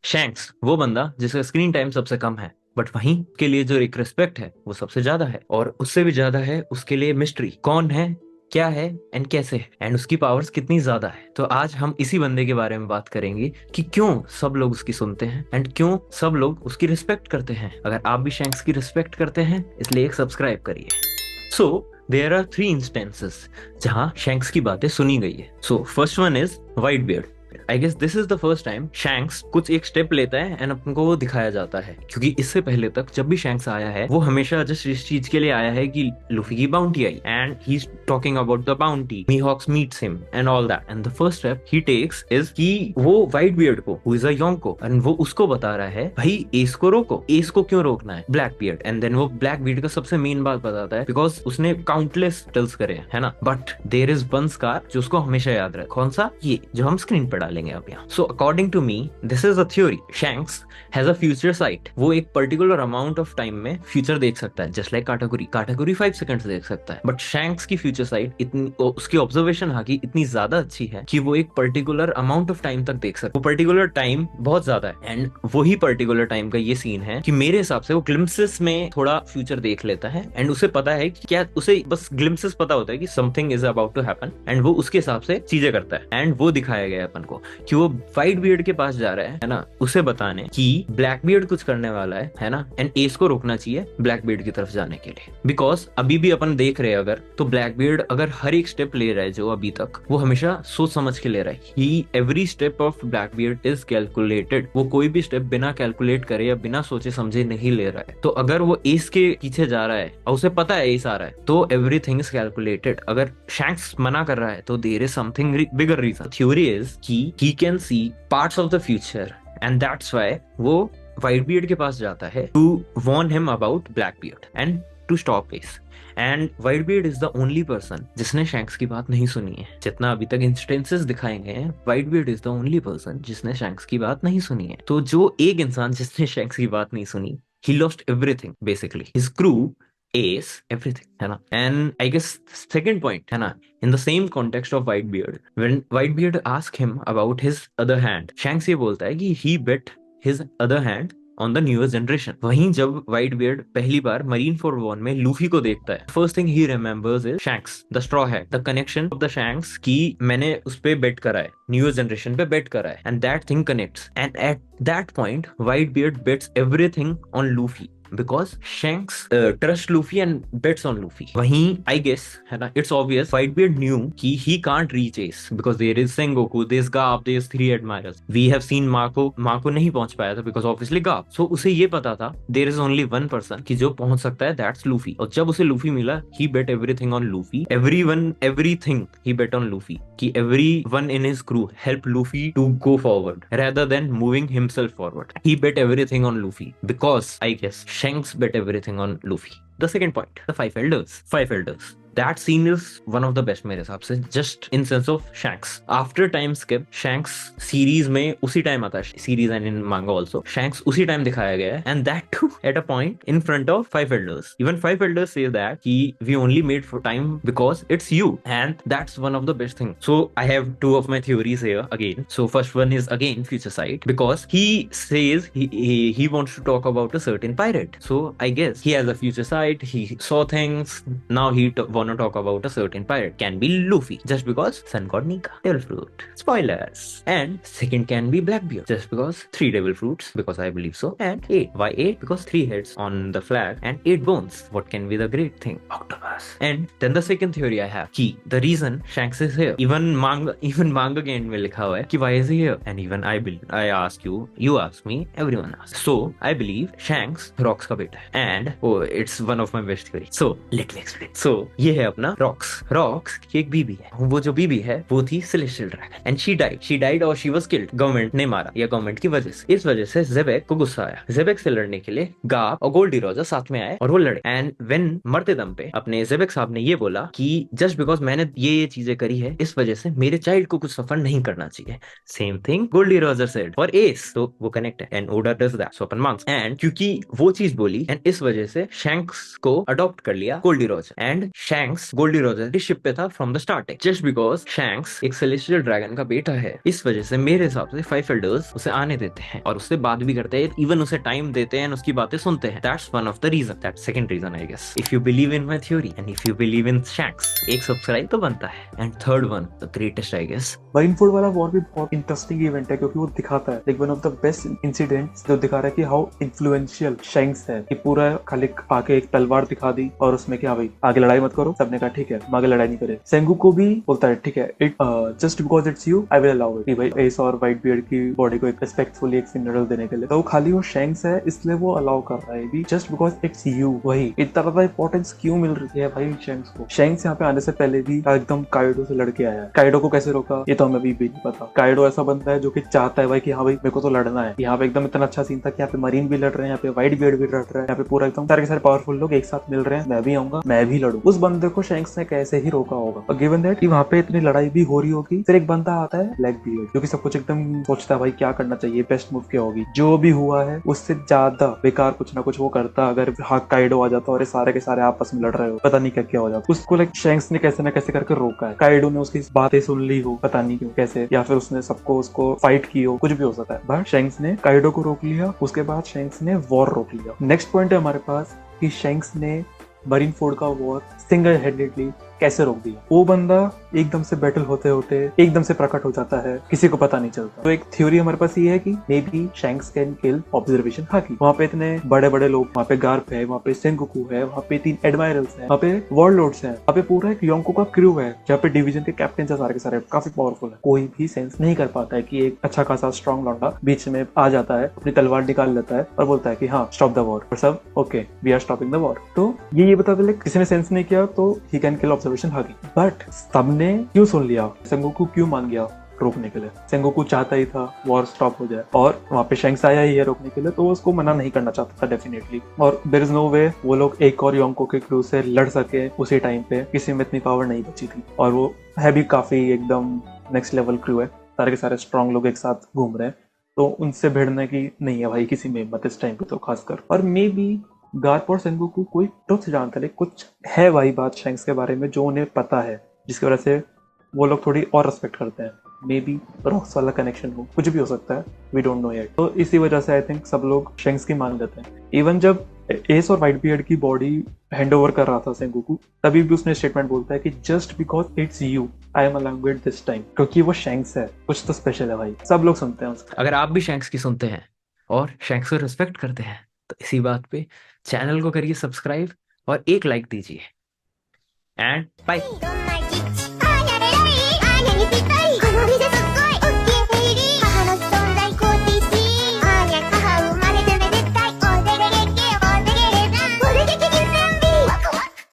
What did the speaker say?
Shanks वो बंदा जिसका स्क्रीन टाइम सबसे कम है, बट वहीं के लिए जो एक रिस्पेक्ट है वो सबसे ज्यादा है, और उससे भी ज्यादा है उसके लिए मिस्ट्री, कौन है, क्या है एंड कैसे है, एंड उसकी पावर्स कितनी ज्यादा है। तो आज हम इसी बंदे के बारे में बात करेंगे कि क्यों सब लोग उसकी सुनते हैं एंड क्यों सब लोग उसकी रिस्पेक्ट करते हैं। अगर आप भी शैंक्स की रिस्पेक्ट करते हैं इसलिए एक सब्सक्राइब करिए। So there are three instances जहां शैंक्स की बातें सुनी गई है। So first one is white beard. I guess this is the first time Shanks कुछ एक स्टेप लेता है एंड अपन को वो दिखाया जाता है, क्योंकि इससे पहले तक जब भी शैंक्स आया है वो हमेशा जस्ट इस चीज के लिए आया है कि लूफी की bounty I and he is talking about the bounty, Mihawk's meets him and all that, and the first step he takes is कि वो व्हाइट बियर्ड को who is a Yonko and वो उसको बता रहा है भाई एस को रोको, एस को क्यों रोकना है, ब्लैक बियर्ड। एंड देन वो ब्लैक बियर्ड का सबसे मेन बात बताता है बिकॉज उसने काउंटलेस टेल्स करे है ना, but there is one scar जो उसको हमेशा याद रहे। कौन सा? ये जो हम स्क्रीन पर डालेंगे अब यहाँ। So according to me this is a theory, Shanks has a future sight. वो एक पर्टिकुलर अमाउंट ऑफ टाइम में फ्यूचर देख सकता है, just like Katakuri, Katakuri 5 seconds देख सकता है, बट शैंक्स की फ्यूचर साइट इतनी, उसकी ऑब्जर्वेशन की इतनी ज्यादा अच्छी है कि वो एक पर्टिकुलर अमाउंट ऑफ टाइम तक देख सकता है। वो पर्टिकुलर टाइम बहुत ज्यादा है एंड वही पर्टिकुलर टाइम का ये सीन है कि मेरे हिसाब से वो ग्लिम्सेस में थोड़ा फ्यूचर देख लेता है एंड उसे पता है कि क्या, उसे बस ग्लिम्सेस पता होता है कि something is about to happen and वो उसके हिसाब से चीजें करता है। एंड वो दिखाया गया है अपन को कि वो व्हाइट बियर्ड के पास जा रहा है ना, उसे बताने कि ब्लैक बियर्ड कुछ करने वाला है ना, एंड एस को रोकना चाहिए ब्लैक बियर्ड की तरफ जाने के लिए। बिकॉज अभी भी अपन देख रहे हैं अगर तो ब्लैक बियर्ड अगर हर एक स्टेप ले रहा है जो अभी तक, वो हमेशा सोच समझ के ले रहा है। He every step of Blackbeard is calculated. वो कोई भी स्टेप बिना कैलकुलेट करे या बिना सोचे समझे नहीं ले रहा है। तो अगर वो एस के पीछे जा रहा है और उसे पता है एस आ रहा है तो एवरीथिंग इज कैलकुलेटेड। अगर शैंक्स मना कर रहा है तो there is something bigger reason. Theory is कि he can see parts of the future and that's why वो व्हाइट बियर्ड के पास जाता है to warn him about Blackbeard and to stop Ace. And Whitebeard is the only person जिसने Shanks की बात नहीं सुनी है। जितना अभी तक इंस्टेंसेस दिखाए गए हैं, white beard is the only person जिसने शैंक्स की बात नहीं सुनी है। तो जो एक इंसान जिसने शैंक्स की बात नहीं सुनी, he lost everything basically, his crew, ace, everything, है ना। And I guess second point है ना, in the same context of Whitebeard, when Whitebeard asked him about his other hand, Shanks ये बोलता है कि he bet his other hand on the newer generation. वहीं जब व्हाइट बियर्ड पहली बार marine four one में लूफी को देखता है, first thing he remembers is shanks the straw hat, the connection of the shanks की मैंने उस पे बेट करा है, न्यूअर जनरेशन पे बेट करा है, and that thing connects. And at that point white beard bets everything on Luffy because Shanks trust Luffy and bets on Luffy. वहीं I guess है ना, it's obvious Whitebeard knew कि he can't reach Ace because there is Sengoku, there's Garp, there's three admirers. We have seen Mako नहीं पहुंच पाया था because obviously Garp. So उसे ये पता था there is only one person कि जो पहुंच सकता है, that's Luffy. और जब उसे Luffy मिला, he bet everything on Luffy. Everything he bet on Luffy. कि everyone in his crew help Luffy to go forward rather than moving himself forward. He bet everything on Luffy because I guess Shanks bet everything on Luffy. The second point, the Five Elders. Five Elders. That scene is one of the best मेरे हिसाब से, just in sense of Shanks. After time skip, Shanks series में उसी time आता है, series and in manga also. Shanks उसी time दिखाया गया है, and that too at a point in front of Five Elders. Even Five Elders say that कि we only made for time because it's you, and that's one of the best things. So I have two of my theories here again. So first one is again future sight because he says he wants to talk about a certain pirate. So I guess he has a future sight. He saw things. Now he wanna talk about a certain pirate. Can be Luffy just because Sun God Nika. Devil fruit. Spoilers. And second can be Blackbeard just because 3 devil fruits because I believe so. And 8. Why 8? Because 3 heads on the flag and 8 bones. What can be the great thing? Octopus. And then the second theory I have कि the reason Shanks is here. Even manga के end में लिखा हुआ है कि why is he here? And even I ask you, you ask me, everyone asks. So I believe Shanks Rocks का बेटा है. And oh, it's one of my best theories. So let me explain. So ये है अपना rocks की एक बीबी है। वो जो बीबी है वो थी celestial dragon and she died और शी वाज किल्ड। गवर्नमेंट ने मारा या गवर्नमेंट की वजह से। इस वजह से जेबेक को गुस्सा आया। जेबेक से लड़ने के लिए गाप और गोल्डी रोजर साथ में आए और वो लड़े। एंड व्हेन मरते दम पे अपने जेबेक साहब ने ये बोला कि जस्ट बिकॉज मैंने ये चीजें करी है इस वजह से मेरे चाइल्ड को कुछ सफर नहीं करना चाहिए। Same thing Gol D Roger said for Ace, तो वो कनेक्ट है and Oda does that, so अपन मांग्स। एंड क्योंकि वो चीज बोली एंड इस वजह से शैंक्स को अडॉप्ट कर लिया Goldie Roger and Shanks Goldie Roger की शिप पे था from the starting, just because Shanks एक सेलेस्टियल ड्रैगन का बेटा है। इस वजह से मेरे हिसाब से 5 एल्डर्स उसे आने देते हैं और उससे बात भी करते हैं, इवन उसे टाइम देते हैं, उसकी बातें सुनते हैं। That's one of the reason, that's second reason I guess. If you believe in my theory and if you believe in Shanks, एक सब्सक्राइब तो बनता है। And third one, the greatest I guess, Marineford वाला war भी बहुत interesting event है क्योंकि वो दिखाता है like one of the best incidents जो दिखा रहा है कि हाउ इन्फ्लुएंशियल शैंक्स है। कि पूरा खाली आके एक तलवार दिखा दी और उसमें क्या भाई आगे लड़ाई मत करो, सबने कहा ठीक है हम आगे लड़ाई नहीं करे। सेंगू को भी बोलता है ठीक है it just because it's you I will allow it, भाई एस और व्हाइट बियर्ड की बॉडी को एक रिस्पेक्टफुली एक फ्यूनरल देने के लिए। तो खाली वो शैंक्स है इसलिए वो अलाउ कर रहा है भी जस्ट बिकॉज इट्स यू। वही इतना ज्यादा इंपॉर्टेंस क्यों मिल रही है भाई शैंक्स को। शैंक्स यहाँ पे आने से पहले भी एकदम काइडो से लड़के आया है। काइडो को कैसे रोका ये तो हमें अभी भी नहीं पता। काइडो ऐसा बंदा है जो कि चाहता है भाई कि हाँ भाई मेरे को तो लड़ना है। यहाँ पे एकदम इतना अच्छा सीन था कि यहाँ पे मरीन भी लड़ रहे हैं, यहाँ पे व्हाइट बियर्ड भी लड़ रहा है, यहाँ पे पूरा एकदम सारे के सारे पावरफुल लोग एक साथ मिल रहे हैं, मैं भी आऊंगा मैं भी लड़ू। उस बंदे को शैंक्स ने कैसे ही रोका होगा। और गिवन दैट कि वहाँ पे इतनी लड़ाई भी हो रही होगी, फिर एक बंदा आता है ब्लैक बियर्ड जो कि सब कुछ एकदम सोचता है भाई क्या करना चाहिए, बेस्ट मूव क्या होगी। जो भी हुआ है उससे ज्यादा बेकार कुछ ना कुछ वो करता अगर हाँ काइडो आ जाता और सारे के सारे आपस में लड़ रहे हो, पता नहीं क्या क्या हो जाता। उसको लाइक शैंक्स ने कैसे ना कैसे करके रोका है। काइडो ने उसकी बातें सुन ली हो पता नहीं क्यों कैसे, या फिर उसने सबको उसको फाइट की हो, कुछ भी हो सकता है। बट शैंक्स ने काइडो को रोक लिया, उसके बाद शैंक्स ने वॉर रोक लिया। नेक्स्ट पॉइंट है हमारे पास कि शैंक्स ने मरीनफोर्ड का वॉर सिंगल हेडेडली कैसे रोक दिया। वो बंदा एकदम से बैटल होते होते एकदम से प्रकट हो जाता है, किसी को पता नहीं चलता। तो एक थ्योरी हमारे पास ये है कि may be shanks can kill observation hockey. वहाँ पे इतने बड़े बड़े लोग, वहाँ पे गार्प है, वहाँ पे सेंगोकू है, वहाँ पे 3 एडमायरल्स हैं, वहाँ पे वॉरलॉर्ड्स हैं, वहाँ पे पूरा एक योंको का क्रू है जहाँ पे डिवीजन के कैप्टन है, सारे के सारे काफी पावरफुल है। कोई भी सेंस नहीं कर पाता है कि एक अच्छा खासा स्ट्रॉन्ग लौंडा बीच में आ जाता है, अपनी तलवार निकाल लेता है और बोलता है कि हाँ स्टॉप द वॉर, और सब okay we are stopping the war. तो ये बता दे किसी ने सेंस नहीं किया तो he can kill observation hockey. But सबने क्यों सुन लिया, सेंगोकू क्यों मान गया रोकने के लिए। सेंगोकू चाहता ही था वॉर स्टॉप हो जाए और वहाँ पे शैंक्स आया ही है रोकने के लिए, तो उसको मना नहीं करना चाहता था डेफिनेटली। और देयर इज नो वे वो लोग एक और योंको के क्रू से लड़ सके उसी टाइम पे, किसी में इतनी पावर नहीं बची थी। और वो है भी काफी एकदम नेक्स्ट लेवल क्रू है, सारे के सारे स्ट्रॉन्ग लोग एक साथ घूम रहे हैं, तो उनसे भिड़ने की नहीं है भाई किसी में हिम्मत इस टाइम पे तो खासकर। और मे बी गार्प और सेंगोकू कोई ट्रुथ जानते हैं, कुछ है भाई बात शैंक्स के बारे में जो उन्हें पता है, जिसकी वजह से वो लोग थोड़ी और रिस्पेक्ट करते हैं। मे बी रॉक्स वाला कनेक्शन हो, कुछ भी हो सकता है, वी डोंट नो येट। तो इसी वजह से आई थिंक सब लोग शैंक्स की मान लेते हैं। इवन जब एस और व्हाइट बियर्ड की बॉडी हैंड ओवर कर रहा था सेंगोकू, तभी भी उसने स्टेटमेंट बोलता है कि just because it's you I am allowing it this time, क्योंकि वो शैंक्स है, कुछ तो स्पेशल है भाई, सब लोग सुनते हैं उसका। अगर आप भी शैंक्स की सुनते हैं और शैंक्स को रिस्पेक्ट करते हैं तो इसी बात पे चैनल को करिए सब्सक्राइब और एक लाइक दीजिए। And bye.